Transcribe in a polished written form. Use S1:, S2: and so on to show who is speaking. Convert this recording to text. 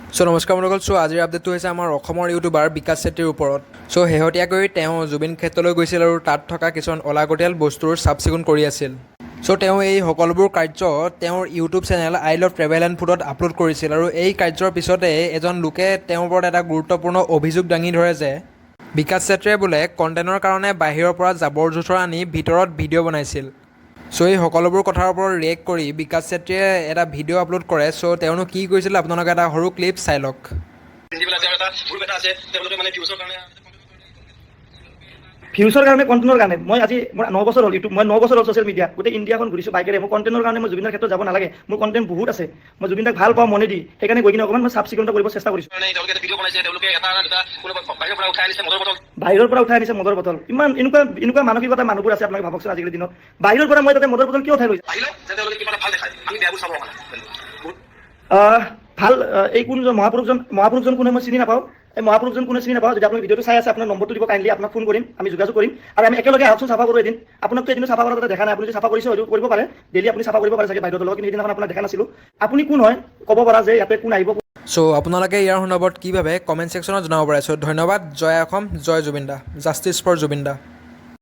S1: নমস্কাৰ বন্ধুসকল। আজিৰ আপডেটটো হৈছে আমাৰ অসমৰ ইউটিউবাৰ বিকাশ চেত্ৰীৰ ওপৰত। শেহতীয়াকৈ তেওঁ জুবিন ক্ষেত্ৰলৈ গৈছিল আৰু তাত থকা কিছুমান অলাগতিয়াল বস্তুৰ চাফ চিকুণ কৰি আছিল। তেওঁ এই সকলোবোৰ কাৰ্য তেওঁৰ YouTube channel I love travel and ফুডত আপলোড কৰিছিল আৰু এই কাৰ্যৰ পিছতে এজন লোকে তেওঁৰ ওপৰত এটা গুৰুত্বপূৰ্ণ অভিযোগ দাঙি ধৰে যে বিকাশ চেত্ৰীয়ে বোলে কণ্টেণ্টৰ কাৰণে বাহিৰৰ পৰা জাবৰ জোঁথৰ আনি ভিতৰত ভিডিঅ' বনাইছিল। এই সকলোবোৰ কথাৰ ওপৰত ৰিয়েক্ট কৰি বিকাশ চেত্ৰীয়ে এটা ভিডিঅ' আপলোড কৰে। তেওঁনো কি কৰিছিল আপোনালোকে এটা সৰু ক্লিপ চাই লওক।
S2: ভিউচৰ কাৰণে কণ্টেণ্টৰ কাৰণে মই আজি মোৰ 9 বছৰ হ'ল ইউটিউব, মই 9 বছৰ হ'ল ছ'চিয়েল মিডিয়া, গোটেই ইণ্ডিয়াখন ঘূৰিছোঁ বাইকেৰে। মোৰ কণ্টেণ্টৰ কাৰণে মই জুবিনৰ ক্ষেত্ৰত যাব নালাগে, মোৰ কণ্টেণ্ট বহুত আছে। মই জুবিন দাক ভাল পাওঁ মনে দি, সেইকাৰণে গৈ কিনে অকণমান মই চাফ চিকুণতা কৰিব চেষ্টা কৰিছোঁ। বাহিৰৰ পৰা উঠাই আনিছে মদৰ বটল। ইমান এনেকুৱা মানসিকতা মানুহবোৰ আছে, আপোনালোকে ভাবকচোন। আজিকালি দিনত বাহিৰৰ পৰা মই তাতে মদৰ বটল কিয় উঠাই লৈছোঁ? ভাল এই কোনজন মহাপুৰুষজন কোনে মই চিনি নাপাওঁ। এই মহাপুৰুষজন কোনে চিনি নাপাওঁ। যদি আপুনি ভিডিঅ'টো চাই আছে, আপোনাৰ নম্বৰটো দিব, কাইণ্ডলি আপোনাক ফোন কৰিম, আমি যোগাযোগ কৰিম আৰু আমি একেলগে আহকচোন চাফা কৰোঁ এদিন। আপোনাকতো এদিনো চাফা কৰা দেখা নাই। আপুনি যদি চাফা কৰিছে হয়তো কৰিব পাৰে, ডেইলি আপুনি চাফা কৰিব পাৰে চাগে বাহিৰৰ লগত, কিন্তু সেইদিনাখন আপোনাক দেখা নাছিলোঁ। আপুনি কোন হয় ক'ব পৰা যে ইয়াতে কোন আহিব।
S1: আপোনালোকে ইয়াৰ সন্দৰ্ভত কি ভাবে কমেণ্ট ছেকশ্যনত জনাব পাৰে। ধন্যবাদ। জয় অসম, জয় জুবিন দা, জাষ্টিছ ফৰ জুবিন দা।